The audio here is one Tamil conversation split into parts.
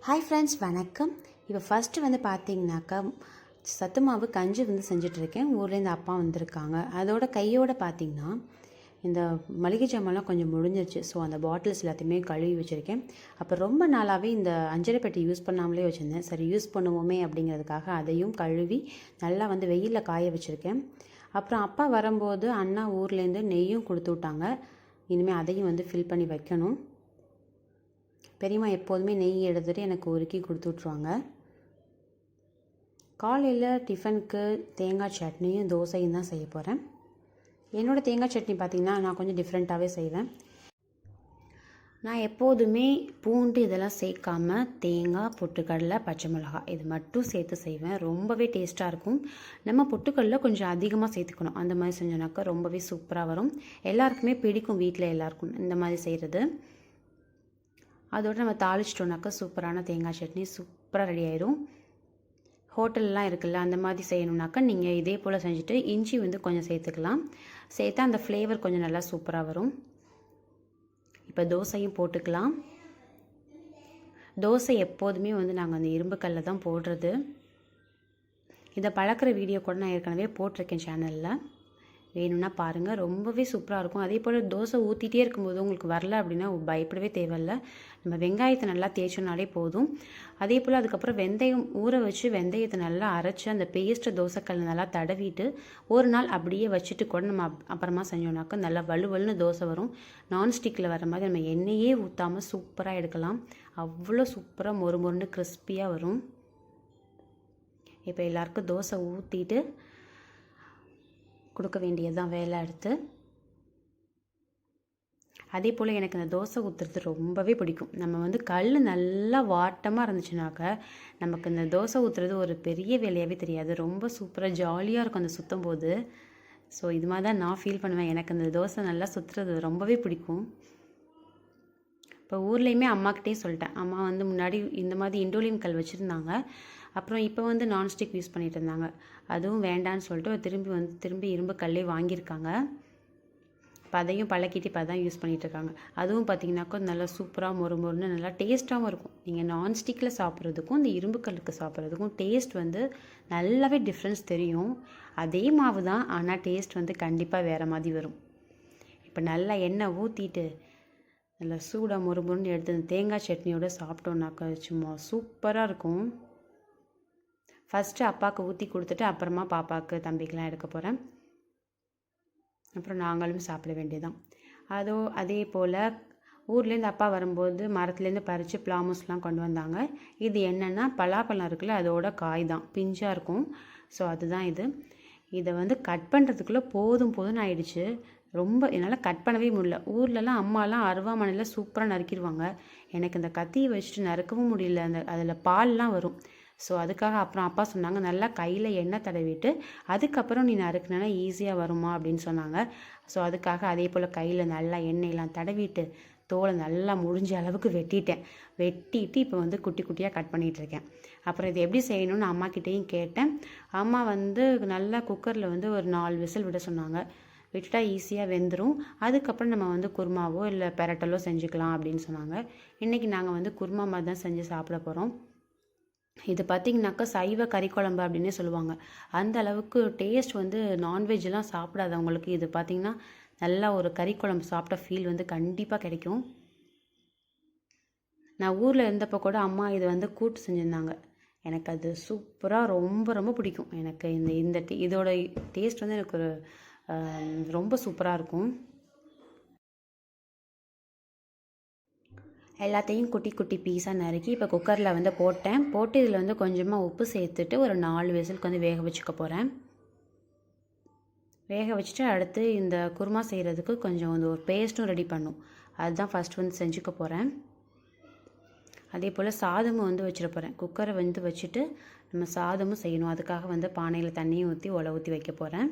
ஹாய் ஃப்ரெண்ட்ஸ், வணக்கம். இப்போ ஃபஸ்ட்டு வந்து பார்த்தீங்கன்னாக்கா சத்து மாவு கஞ்சி வந்து செஞ்சிட்ருக்கேன். ஊர்லேருந்து அப்பா வந்திருக்காங்க. அதோட கையோடு பார்த்திங்கன்னா இந்த மளிகை ஜாமான்லாம் கொஞ்சம் முடிஞ்சிருச்சு. ஸோ அந்த பாட்டில்ஸ் எல்லாத்தையுமே கழுவி வச்சுருக்கேன். அப்போ ரொம்ப நாளாகவே இந்த அஞ்சரை பெட்டி யூஸ் பண்ணாமலே வச்சுருந்தேன். சரி யூஸ் பண்ணுவோமே அப்படிங்கிறதுக்காக அதையும் கழுவி நல்லா வந்து வெயிலில் காய வச்சுருக்கேன். அப்புறம் அப்பா வரும்போது அண்ணா ஊர்லேருந்து நெய்யும் கொடுத்து விட்டாங்க. இனிமேல் அதையும் வந்து ஃபில் பண்ணி வைக்கணும். பெரியம்மா எப்போதுமே நெய் எடுத்துகிட்டு எனக்கு உருக்கி கொடுத்து விட்ருவாங்க. காலையில் டிஃபனுக்கு தேங்காய் சட்னியும் தோசையும் தான் செய்ய போகிறேன். என்னோடய தேங்காய் சட்னி பார்த்திங்கன்னா நான் கொஞ்சம் டிஃப்ரெண்ட்டாகவே செய்வேன். நான் எப்போதுமே பூண்டு இதெல்லாம் சேர்க்காமல் தேங்காய், பொட்டுக்கடலை, பச்சை மிளகாய் இது மட்டும் சேர்த்து செய்வேன். ரொம்பவே டேஸ்ட்டாக இருக்கும். நம்ம பொட்டுக்கடலை கொஞ்சம் அதிகமாக சேர்த்துக்கணும். அந்த மாதிரி செஞ்சோன்னாக்கா ரொம்பவே சூப்பராக வரும். எல்லாருக்குமே பிடிக்கும், வீட்டில் எல்லாருக்கும் இந்த மாதிரி செய்கிறது. அதோடு நம்ம தாளிச்சிட்டோம்னாக்கா சூப்பரான தேங்காய் சட்னி சூப்பராக ரெடி ஆயிடும். ஹோட்டல்லாம் இருக்குல்ல, அந்த மாதிரி செய்யணுன்னாக்கா நீங்கள் இதே போல் செஞ்சுட்டு இஞ்சி வந்து கொஞ்சம் சேர்த்துக்கலாம். சேர்த்தா அந்த ஃப்ளேவர் கொஞ்சம் நல்லா சூப்பராக வரும். இப்போ தோசையும் போட்டுக்கலாம். தோசை எப்போதுமே வந்து நாங்கள் அந்த இரும்பு கல்ல தான் போடுறது. இதை பழக்கிற வீடியோ கூட நான் ஏற்கனவே போட்டிருக்கேன் சேனலில், வேணும்னா பாருங்கள். ரொம்பவே சூப்பராக இருக்கும். அதே போல் தோசை ஊற்றிட்டே இருக்கும்போது உங்களுக்கு வரல அப்படின்னா பயப்படவே தேவையில்லை. நம்ம வெங்காயத்தை நல்லா தேய்ச்சோனாலே போதும். அதே போல் அதுக்கப்புறம் வெந்தயம் ஊற வச்சு வெந்தயத்தை நல்லா அரைச்சி அந்த பேஸ்ட்டை தோசைக்கல் நல்லா தடவிட்டு ஒரு நாள் அப்படியே வச்சுட்டு கூட நம்ம அப்புறமா செஞ்சோம்னாக்கா நல்லா வலுவலுன்னு தோசை வரும். நான்ஸ்டிக்கில் வர மாதிரி நம்ம எண்ணெயே ஊற்றாமல் சூப்பராக எடுக்கலாம். அவ்வளோ சூப்பராக மொறு மொறுன்னு கிறிஸ்பியாக வரும். இப்போ எல்லாருக்கும் தோசை ஊற்றிட்டு கொடுக்க வேண்டியதுதான் வேலை எடுத்து. அதே போல் எனக்கு இந்த தோசை ஊற்றுறது ரொம்பவே பிடிக்கும். நம்ம வந்து கல் நல்லா வாட்டமாக இருந்துச்சுனாக்க நமக்கு இந்த தோசை ஊற்றுறது ஒரு பெரிய வேலையாகவே தெரியாது. ரொம்ப சூப்பராக ஜாலியாக இருக்கும் அந்த சுற்றும் போது. ஸோ இது மாதிரி தான் நான் ஃபீல் பண்ணுவேன். எனக்கு அந்த தோசை நல்லா சுற்றுறது ரொம்பவே பிடிக்கும். இப்போ ஊர்லேயுமே அம்மாக்கிட்டே சொல்லிட்டேன். அம்மா வந்து முன்னாடி இந்த மாதிரி இண்டோலியம் கல் வச்சுருந்தாங்க. அப்புறம் இப்போ வந்து நான்ஸ்டிக் யூஸ் பண்ணிகிட்டு இருந்தாங்க. அதுவும் வேண்டான்னு சொல்லிட்டு திரும்பி இரும்பு கல்லே வாங்கியிருக்காங்க. இப்போ அதையும் பழக்கிட்டு இப்போ அதான் யூஸ் பண்ணிகிட்ருக்காங்க. அதுவும் பார்த்திங்கனாக்கா நல்லா சூப்பராக மொறு மொறுன்னு நல்லா டேஸ்ட்டாகவும் இருக்கும். நீங்கள் நான்ஸ்டிக்கில் சாப்பிட்றதுக்கும் இந்த இரும்பு கல்லுக்கு சாப்பிட்றதுக்கும் டேஸ்ட் வந்து நல்லாவே டிஃப்ரென்ஸ் தெரியும். அதே மாவு தான், ஆனால் டேஸ்ட் வந்து கண்டிப்பாக வேறு மாதிரி வரும். இப்போ நல்லா எண்ணெய் ஊற்றிட்டு நல்லா சூடாக மொறு மொறுன்னு எடுத்து தேங்காய் சட்னியோடு சாப்பிட்டோன்னாக்கா சும்மா சூப்பராக இருக்கும். ஃபஸ்ட்டு அப்பாவுக்கு ஊற்றி கொடுத்துட்டு அப்புறமா பாப்பாவுக்கு தம்பிக்கெலாம் எடுக்க போகிறேன். அப்புறம் நாங்களும் சாப்பிட வேண்டியதான். அதே போல் ஊர்லேருந்து அப்பா வரும்போது மரத்துலேருந்து பறித்து பிளாமூஸ்லாம் கொண்டு வந்தாங்க. இது என்னென்னா பலாப்பழம் இருக்குல்ல, அதோட காய் தான், பிஞ்சாக இருக்கும். ஸோ அதுதான் இது. இதை வந்து கட் பண்ணுறதுக்குள்ளே போதும்னு ஆயிடுச்சு. ரொம்ப என்னால் கட் பண்ணவே முடியல. ஊர்லலாம் அம்மாலாம் அருவாமனையில் சூப்பராக நறுக்கிடுவாங்க. எனக்கு இந்த கத்தியை வச்சுட்டு நறுக்கவும் முடியல. அதில் பால்லாம் வரும். ஸோ அதுக்காக அப்புறம் அப்பா சொன்னாங்க, நல்லா கையில் எண்ணெய் தடவிட்டு அதுக்கப்புறம் நீ நறுக்குனா ஈஸியாக வருமா அப்படின்னு சொன்னாங்க. ஸோ அதுக்காக அதே போல் கையில் நல்லா எண்ணெயெல்லாம் தடவிட்டு தோலை நல்லா முடிஞ்ச அளவுக்கு வெட்டிட்டு இப்போ வந்து குட்டி குட்டியாக கட் பண்ணிகிட்ருக்கேன். அப்புறம் இது எப்படி செய்யணும்னு அம்மாக்கிட்டேயும் கேட்டேன். அம்மா வந்து நல்லா குக்கரில் வந்து ஒரு 4 விசில் விட சொன்னாங்க. விட்டுட்டா ஈஸியாக வெந்துடும். அதுக்கப்புறம் நம்ம வந்து குருமாவோ இல்லை பெரட்டலோ செஞ்சுக்கலாம் அப்படின்னு சொன்னாங்க. இன்றைக்கி நாங்கள் வந்து குருமா மாதிரி தான் செஞ்சு சாப்பிட போகிறோம். இது பார்த்திங்கனாக்கா சைவ கறி குழம்பு அப்படின்னே சொல்லுவாங்க. அந்த அளவுக்கு டேஸ்ட் வந்து நான்வெஜ்லாம் சாப்பிடாதவங்களுக்கு இது பார்த்திங்கன்னா நல்லா ஒரு கறி குழம்பு சாப்பிட்ட ஃபீல் வந்து கண்டிப்பாக கிடைக்கும். நான் ஊரில் இருந்தப்போ கூட அம்மா இது வந்து கூட்டு செஞ்சுருந்தாங்க. எனக்கு அது சூப்பராக ரொம்ப ரொம்ப பிடிக்கும். எனக்கு இதோட டேஸ்ட் வந்து எனக்கு ஒரு ரொம்ப சூப்பராக இருக்கும். எல்லாத்தையும் குட்டி குட்டி பீஸாக நறுக்கி இப்போ குக்கரில் வந்து போட்டு இதில் வந்து கொஞ்சமாக உப்பு சேர்த்துட்டு ஒரு 4 விசிலுக்கு வந்து வேக வச்சுக்க போகிறேன். வேக வச்சுட்டு அடுத்து இந்த குருமா செய்கிறதுக்கு கொஞ்சம் வந்து ஒரு பேஸ்ட்டும் ரெடி பண்ணும். அதுதான் ஃபஸ்ட் வந்து செஞ்சுக்க போகிறேன். அதே போல் சாதமும் வந்து வச்சிட போகிறேன். குக்கரை வந்து வச்சுட்டு நம்ம சாதமும் செய்யணும். அதுக்காக வந்து பானையில் தண்ணியும் ஊற்றி ஒலை ஊற்றி வைக்க போகிறேன்.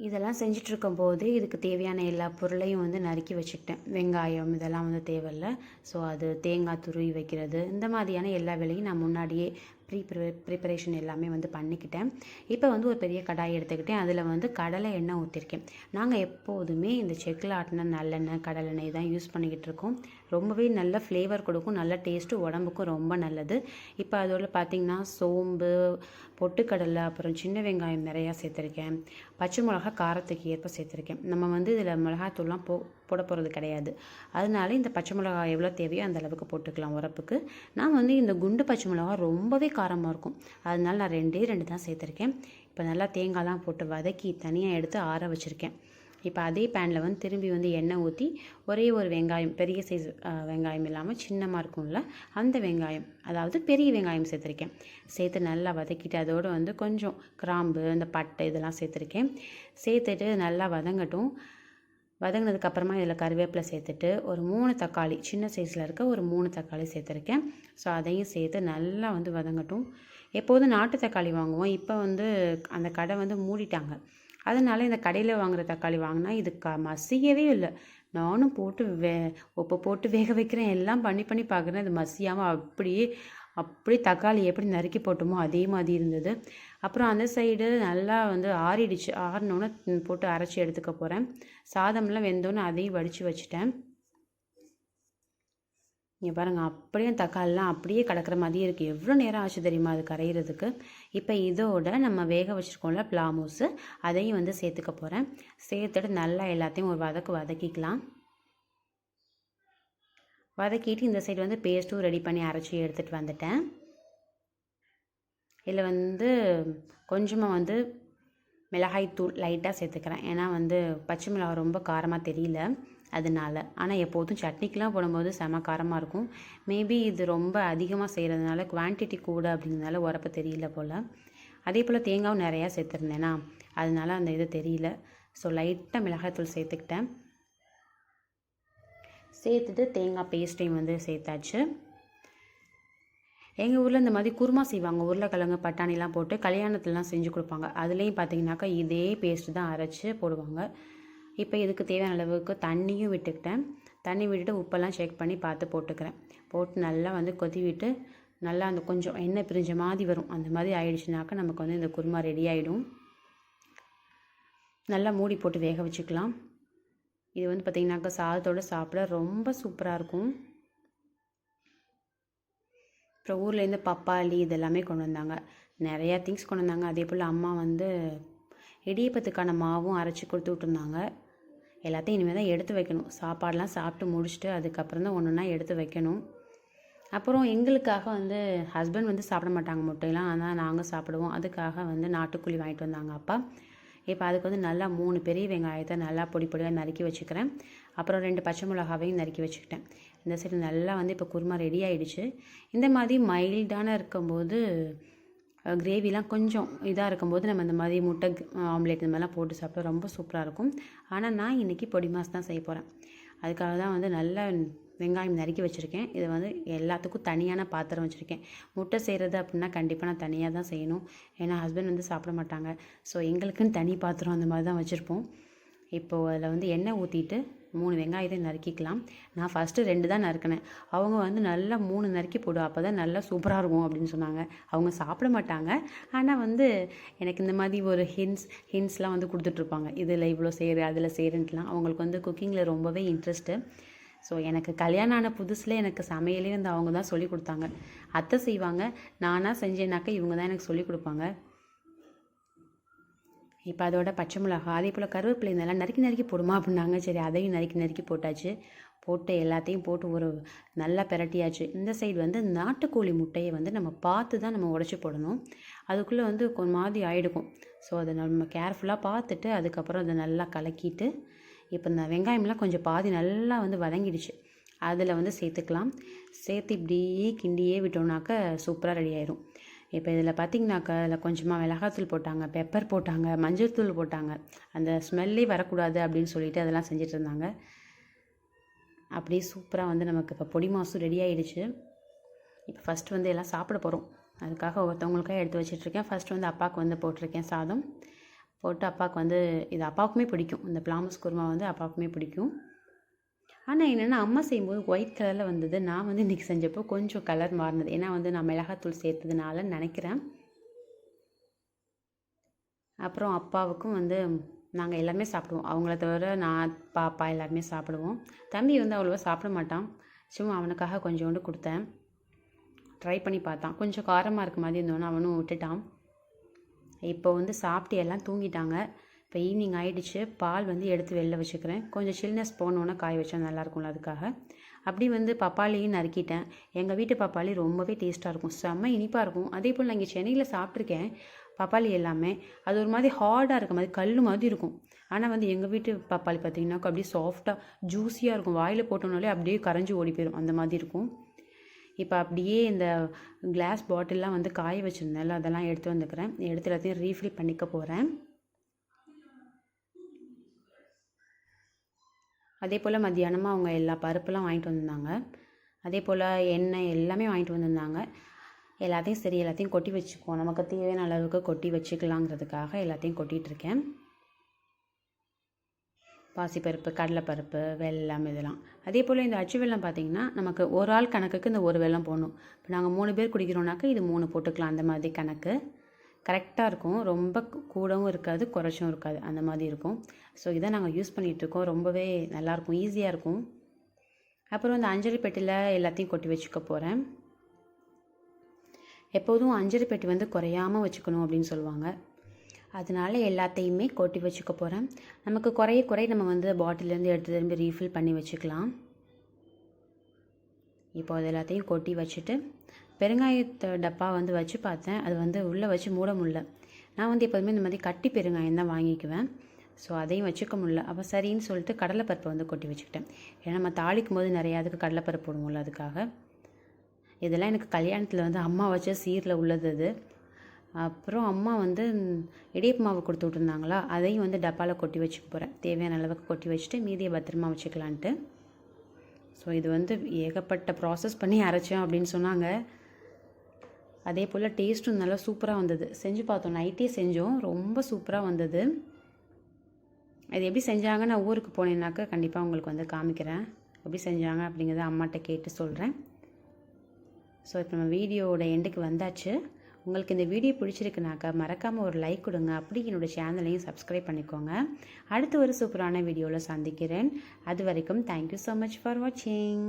இதெல்லாம் செஞ்சிட்ருக்கும்போது இதுக்கு தேவையான எல்லா பொருளையும் வந்து நறுக்கி வச்சுக்கிட்டேன். வெங்காயம் இதெல்லாம் வந்து தேவையில்லை. ஸோ அது தேங்காய் துருவி வைக்கிறது இந்த மாதிரியான எல்லா வேலையும் நான் முன்னாடியே ப்ரிப்பரேஷன் எல்லாமே வந்து பண்ணிக்கிட்டேன். இப்போ வந்து ஒரு பெரிய கடாய் எடுத்துக்கிட்டேன். அதில் வந்து கடலை எண்ணெய் ஊற்றிருக்கேன். நாங்கள் எப்போதுமே இந்த செக்கில் ஆட்டின நல்லெண்ணெய் கடலெண்ணெய் தான் யூஸ் பண்ணிக்கிட்டு இருக்கோம். ரொம்பவே நல்ல ஃப்ளேவர் கொடுக்கும், நல்ல டேஸ்ட்டு, உடம்புக்கும் ரொம்ப நல்லது. இப்போ அதோட பார்த்திங்கன்னா சோம்பு, பொட்டுக்கடலை, அப்புறம் சின்ன வெங்காயம் நிறையா சேர்த்துருக்கேன். பச்சை மிளகா காரத்துக்கு ஏற்ப சேர்த்துருக்கேன். நம்ம வந்து இதில் மிளகாத்தூள்லாம் போட போகிறது கிடையாது. அதனால இந்த பச்சை மிளகா எவ்வளோ தேவையோ அந்த அளவுக்கு போட்டுக்கலாம் உரப்புக்கு. நான் வந்து இந்த குண்டு பச்சை மிளகா ரொம்பவே காரமாக இருக்கும், அதனால நான் 2 தான் சேர்த்துருக்கேன். இப்போ நல்லா தேங்காய்லாம் போட்டு வதக்கி தனியாக எடுத்து ஆற வச்சுருக்கேன். இப்போ அதே பேனில் வந்து திரும்பி வந்து எண்ணெய் ஊற்றி ஒரே ஒரு வெங்காயம், பெரிய சைஸ் வெங்காயம் இல்லாமல் சின்னமாக இருக்கும்ல அந்த வெங்காயம், அதாவது பெரிய வெங்காயம் சேர்த்துருக்கேன். சேர்த்து நல்லா வதக்கிட்டு அதோடு வந்து கொஞ்சம் கிராம்பு, இந்த பட்டை இதெல்லாம் சேர்த்துருக்கேன். சேர்த்துட்டு நல்லா வதங்கட்டும். வதங்கினதுக்கப்புறமா இதில் கருவேப்பிலை சேர்த்துட்டு ஒரு 3 தக்காளி, சின்ன சைஸில் இருக்க ஒரு 3 தக்காளி சேர்த்துருக்கேன். ஸோ அதையும் சேர்த்து நல்லா வந்து வதங்கட்டும். எப்போதும் நாட்டு தக்காளி வாங்குவோம், இப்போ வந்து அந்த கடை வந்து மூடிட்டாங்க. அதனால் இந்த கடையில் வாங்குகிற தக்காளி வாங்கினா இது மசியவே இல்லை. நானும் போட்டு உப்பு போட்டு வேக வைக்கிறேன், எல்லாம் பண்ணி பார்க்குறேன், இது மசியாமல் அப்படியே தக்காளி எப்படி நறுக்கி போட்டோமோ அதே மாதிரி இருந்தது. அப்புறம் அந்த சைடு நல்லா வந்து ஆறிடுச்சு. ஆறினோன்னே போட்டு அரைச்சி எடுத்துக்க போகிறேன். சாதம்லாம் வெந்தோன்னே அதையும் வடித்து வச்சுட்டேன். இங்கே பாருங்கள், அப்படியே தக்காளிலாம் அப்படியே கிடக்கிற மாதிரி இருக்குது. எவ்வளோ நேரம் ஆச்சு தெரியுமா அது கரையிறதுக்கு. இப்போ இதோட நம்ம வேக வச்சுருக்கோம்ல பிளாமூஸு, அதையும் வந்து சேர்த்துக்க போகிறேன். சேர்த்துட்டு நல்லா எல்லாத்தையும் ஒரு வதக்கிக்கலாம். வதக்கிட்டு இந்த சைடு வந்து பேஸ்ட்டும் ரெடி பண்ணி அரைச்சி எடுத்துகிட்டு வந்துட்டேன். இதில் வந்து கொஞ்சமாக வந்து மிளகாய்த்தூள் லைட்டாக சேர்த்துக்கிறேன். ஏன்னா வந்து பச்சை மிளகாய் ரொம்ப காரமாக தெரியல அதனால. ஆனால் எப்போதும் சட்னிக்கெலாம் போடும்போது செம காரமாக இருக்கும். மேபி இது ரொம்ப அதிகமாக செய்கிறதுனால குவான்டிட்டி கூட அப்படிங்கிறதுனால உரப்பு தெரியல போல். அதே போல் தேங்காயும் நிறையா சேர்த்துருந்தேன்னா அதனால அந்த இது தெரியல. ஸோ லைட்டாக மிளகாய்த்தூள் சேர்த்துக்கிட்டேன். சேர்த்துட்டு தேங்காய் பேஸ்ட்டையும் வந்து சேர்த்தாச்சு. எங்கள் ஊரில் இந்த மாதிரி குருமா செய்வாங்க, உருளைக்கிழங்கு பட்டாணிலாம் போட்டு கல்யாணத்துலலாம் செஞ்சு கொடுப்பாங்க. அதுலேயும் பார்த்தீங்கன்னாக்கா இதே பேஸ்ட்டு தான் அரைச்சி போடுவாங்க. இப்போ இதுக்கு தேவையான அளவுக்கு தண்ணியும் விட்டுக்கிட்டேன். தண்ணி விட்டுட்டு உப்பெல்லாம் செக் பண்ணி பார்த்து போட்டுக்கிறேன். போட்டு நல்லா வந்து கொதி விட்டு நல்லா அந்த கொஞ்சம் எண்ணெய் பிரிஞ்ச மாதிரி வரும். அந்த மாதிரி ஆயிடுச்சுனாக்கா நமக்கு வந்து இந்த குருமா ரெடி ஆகிடும். நல்லா மூடி போட்டு வேக வச்சுக்கலாம். இது வந்து பார்த்திங்கனாக்கா சாதத்தோடு சாப்பிட ரொம்ப சூப்பராக இருக்கும். அப்புறம் ஊர்லேருந்து பப்பாளி இதெல்லாமே கொண்டு வந்தாங்க, நிறையா திங்ஸ் கொண்டு வந்தாங்க. அதே போல் அம்மா வந்து இடியப்பத்துக்கான மாவும் அரைச்சி கொடுத்து விட்டுருந்தாங்க. எல்லாத்தையும் இனிமேல் தான் எடுத்து வைக்கணும். சாப்பாடெலாம் சாப்பிட்டு முடிச்சுட்டு அதுக்கப்புறம் தான் ஒன்று ஒன்றா எடுத்து வைக்கணும். அப்புறம் எங்களுக்காக வந்து ஹஸ்பண்ட் வந்து சாப்பிட மாட்டாங்க முட்டையெல்லாம், ஆனால் நாங்கள் சாப்பிடுவோம். அதுக்காக வந்து நாட்டுக்கோழி வாங்கிட்டு வந்தாங்க அப்பா. இப்போ அதுக்கு வந்து நல்லா 3 பெரிய வெங்காயத்தை நல்லா பொடியாக நறுக்கி வச்சுக்கிறேன். அப்புறம் 2 பச்சை மிளகாவையும் நறுக்கி வச்சுக்கிட்டேன். இந்த சைடு நல்லா வந்து இப்போ குருமா ரெடி ஆகிடுச்சு. இந்த மாதிரி மைல்டான இருக்கும்போது கிரேவிலாம் கொஞ்சம் இதாக இருக்கும்போது நம்ம இந்த மாதிரி முட்டை ஆம்லேட் இந்த மாதிரிலாம் போட்டு சாப்பிட்டா ரொம்ப சூப்பராக இருக்கும். ஆனால் நான் இன்றைக்கி பொடி மாஸ் தான் செய்ய போகிறேன். அதுக்காக தான் வந்து நல்லா வெங்காயம் நறுக்கி வச்சுருக்கேன். இதை வந்து எல்லாத்துக்கும் தனியான பாத்திரம் வச்சுருக்கேன். முட்டை செய்கிறது அப்படின்னா கண்டிப்பாக நான் தனியாக தான் செய்யணும், ஏன்னா ஹஸ்பண்ட் வந்து சாப்பிட மாட்டாங்க. ஸோ எங்களுக்குன்னு தனி பாத்திரம் அந்த மாதிரி தான் வச்சுருப்போம். இப்போது அதில் வந்து எண்ணெய் ஊற்றிட்டு 3 வெங்காயத்தை நறுக்கிக்கலாம். நான் ஃபஸ்ட்டு 2 தான் நறுக்கினேன். அவங்க வந்து நல்லா 3 நறுக்கி போடு, அப்போ தான் நல்லா சூப்பராக இருக்கும் அப்படின்னு சொன்னாங்க. அவங்க சாப்பிட மாட்டாங்க, ஆனால் வந்து எனக்கு இந்த மாதிரி ஒரு ஹிண்ட்ஸ்லாம் வந்து கொடுத்துட்ருப்பாங்க. இதில் இவ்வளோ செய்கிற அதில் செய்கிறேன்ட்டுலாம். அவங்களுக்கு வந்து குக்கிங்கில் ரொம்பவே இன்ட்ரெஸ்ட்டு. ஸோ எனக்கு கல்யாணம் ஆன புதுசில் எனக்கு சமையலே வந்து அவங்க தான் சொல்லிக் கொடுத்தாங்க. அத்தை செய்வாங்க, நானாக செஞ்சேன்னாக்கா இவங்க தான் எனக்கு சொல்லிக் கொடுப்பாங்க. இப்போ அதோட பச்சை மிளகா அதே போல் கருவேப்பிலை இதெல்லாம் நறுக்கி போடுமா அப்படின்னாங்க. சரி அதையும் நறுக்கி போட்டாச்சு. போட்டு எல்லாத்தையும் போட்டு ஒரு நல்லா பிரட்டியாச்சு. இந்த சைடு வந்து நாட்டுக்கோழி முட்டையை வந்து நம்ம பார்த்து தான் நம்ம உடச்சி போடணும். அதுக்குள்ளே வந்து கொஞ்சம் மாதிரி ஆகிடுக்கும். ஸோ அதை நம்ம கேர்ஃபுல்லாக பார்த்துட்டு அதுக்கப்புறம் அதை நல்லா கலக்கிட்டு, இப்போ இந்த வெங்காயம்லாம் கொஞ்சம் பாதி நல்லா வந்து வதங்கிடுச்சு. அதில் வந்து சேர்த்துக்கலாம். சேர்த்து இப்படியே கிண்டியே விட்டோம்னாக்க சூப்பராக ரெடி ஆயிரும். இப்போ இதில் பார்த்திங்கனாக்கா அதில் கொஞ்சமாக மிளகாத்தூள் போட்டாங்க, பெப்பர் போட்டாங்க, மஞ்சள் தூள் போட்டாங்க. அந்த ஸ்மெல்லே வரக்கூடாது அப்படின்னு சொல்லிட்டு அதெல்லாம் செஞ்சுட்டு இருந்தாங்க. அப்படியே சூப்பராக வந்து நமக்கு இப்போ பொடி மாசும் ரெடி ஆகிடுச்சு. இப்போ ஃபஸ்ட்டு வந்து எல்லாம் சாப்பிட போகிறோம். அதுக்காக ஒருத்தவங்களுக்காக எடுத்து வச்சிட்ருக்கேன். ஃபஸ்ட்டு வந்து அப்பாவுக்கு வந்து போட்டிருக்கேன் சாதம் போட்டு. அப்பாவுக்கு வந்து இது அப்பாவுக்குமே பிடிக்கும். இந்த பிளாமஸ் குருமா வந்து அப்பாவுக்குமே பிடிக்கும். ஆனால் என்னென்னா அம்மா செய்யும்போது ஒயிட் கலரில் வந்தது. நான் வந்து இன்றைக்கி செஞ்சப்போ கொஞ்சம் கலர் மாறினது. ஏன்னா வந்து நான் மிளகாத்தூள் சேர்த்ததுனால நினைக்கிறேன். அப்புறம் அப்பாவுக்கும் வந்து நாங்கள் எல்லாமே சாப்பிடுவோம். அவங்கள தவிர நான், பாப்பா எல்லாருமே சாப்பிடுவோம். தம்பி வந்து அவ்வளோவா சாப்பிட மாட்டான். சும்மா அவனுக்காக கொஞ்சோண்டு கொடுத்தேன். ட்ரை பண்ணி பார்த்தான். கொஞ்சம் காரமாக இருக்க மாதிரி இருந்தோன்னு அவனும் விட்டுட்டான். இப்போ வந்து சாப்பிட்டு எல்லாம் தூங்கிட்டாங்க. இப்போ ஈவினிங் ஆகிடுச்சு. பால் வந்து எடுத்து வெளில வச்சுக்கிறேன். கொஞ்சம் சில்னஸ் போனோன்னே காய வச்சா நல்லாயிருக்கும்ல, அதுக்காக. அப்படி வந்து பப்பாளியும் நறுக்கிட்டேன். எங்கள் வீட்டு பப்பாளி ரொம்பவே டேஸ்ட்டாக இருக்கும், செம்ம இனிப்பாக இருக்கும். அதே போல் நான் இங்கே சென்னையில் சாப்பிட்ருக்கேன் பப்பாளி எல்லாமே. அது ஒரு மாதிரி ஹார்டாக இருக்க மாதிரி கல் மாதிரி இருக்கும். ஆனால் வந்து எங்கள் வீட்டு பப்பாளி பார்த்திங்கனாக்கா அப்படியே சாஃப்டாக ஜூஸியாக இருக்கும். வாயில் போட்டோன்னாலே அப்படியே கரைஞ்சி ஓடி போயிடும், அந்த மாதிரி இருக்கும். இப்போ அப்படியே இந்த கிளாஸ் பாட்டில்லாம் வந்து காய வச்சுருந்தேன்ல, அதெல்லாம் எடுத்து வந்துக்கிறேன். எடுத்து எல்லாத்தையும் ரீஃபில் பண்ணிக்க போகிறேன். அதே போல் மத்தியானமாக அவங்க எல்லா பருப்புலாம் வாங்கிட்டு வந்திருந்தாங்க. அதே போல் எண்ணெய் எல்லாமே வாங்கிட்டு வந்திருந்தாங்க. எல்லாத்தையும் சரி எல்லாத்தையும் கொட்டி வச்சுக்குவோம், நமக்கு தேவையான அளவுக்கு கொட்டி வச்சுக்கலாங்கிறதுக்காக எல்லாத்தையும் கொட்டிகிட்ருக்கேன். பாசிப்பருப்பு, கடலைப்பருப்பு, வெல்லம் இதெல்லாம். அதே போல் இந்த அச்சு வெல்லம் பார்த்திங்கன்னா நமக்கு ஒரு ஆள் கணக்குக்கு இந்த ஒரு வெல்லம் போடணும். இப்போ நாங்கள் 3 பேர் குடிக்கிறோம்னாக்கா இது 3 போட்டுக்கலாம், அந்த மாதிரி கணக்கு கரெக்டாக இருக்கும். ரொம்ப கூடவும் இருக்காது, குறைச்சும் இருக்காது, அந்த மாதிரி இருக்கும். ஸோ இதை நாங்கள் யூஸ் பண்ணிகிட்ருக்கோம். ரொம்பவே நல்லாயிருக்கும், ஈஸியாக இருக்கும். அப்புறம் இந்த அஞ்சலி பெட்டியில் எல்லாத்தையும் கொட்டி வச்சுக்க போகிறேன். எப்போதும் அஞ்சலி பெட்டி வந்து குறையாமல் வச்சுக்கணும் அப்படின்னு சொல்லுவாங்க. அதனால எல்லாத்தையுமே கொட்டி வச்சுக்க போகிறேன். நமக்கு குறைய நம்ம வந்து பாட்டிலேருந்து எடுத்து திரும்பி ரீஃபில் பண்ணி வச்சுக்கலாம். இப்போ அது எல்லாத்தையும் கொட்டி வச்சுட்டு பெருங்காயத்தை டப்பா வந்து வச்சு பார்த்தேன். அது வந்து உள்ளே வச்சு மூட முடியல. நான் வந்து எப்போதுமே இந்த மாதிரி கட்டி பெருங்காயம் தான் வாங்கிக்குவேன். ஸோ அதையும் வச்சுக்க முடியல. அப்போ சரின்னு சொல்லிட்டு கடலைப்பருப்பை வந்து கொட்டி வச்சுக்கிட்டேன். ஏன்னா நம்ம தாளிக்கும் போது நிறையா அதுக்கு கடலைப்பருப்பு போடுவோம்ல, அதுக்காக. இதெல்லாம் எனக்கு கல்யாணத்தில் வந்து அம்மா வச்ச சீரில் உள்ளது அது. அப்புறம் அம்மா வந்து இடியப்ப மாவு கொடுத்து விட்ருந்தாங்களா, அதையும் வந்து டப்பாவில் கொட்டி வச்சுக்க போகிறேன். தேவையான அளவுக்கு கொட்டி வச்சுட்டு மீதியை பத்திரமா வச்சுக்கலான்ட்டு. ஸோ இது வந்து ஏகப்பட்ட ப்ராசஸ் பண்ணி அரைச்சோம் அப்படின்னு சொன்னாங்க. அதே போல் டேஸ்ட்டும் நல்லா சூப்பராக வந்தது. செஞ்சு பார்த்தோம், நைட்டே செஞ்சோம், ரொம்ப சூப்பராக வந்தது. இது எப்படி செஞ்சாங்க, நான் ஊருக்கு போனேன்னாக்கா கண்டிப்பாக உங்களுக்கு வந்து காமிக்கிறேன் எப்படி செஞ்சாங்க அப்படிங்கிறத அம்மாட்ட கேட்டு சொல்கிறேன். ஸோ இப்போ நம்ம வீடியோவோட எண்டுக்கு வந்தாச்சு. உங்களுக்கு இந்த வீடியோ பிடிச்சிருக்குனாக்கா மறக்காமல் ஒரு லைக் கொடுங்க. அப்படி என்னோடய சேனலையும் சப்ஸ்கிரைப் பண்ணிக்கோங்க. அடுத்து ஒரு சூப்பரான வீடியோவில் சந்திக்கிறேன். அது வரைக்கும் தேங்க்யூ ஸோ மச் ஃபார் வாட்சிங்.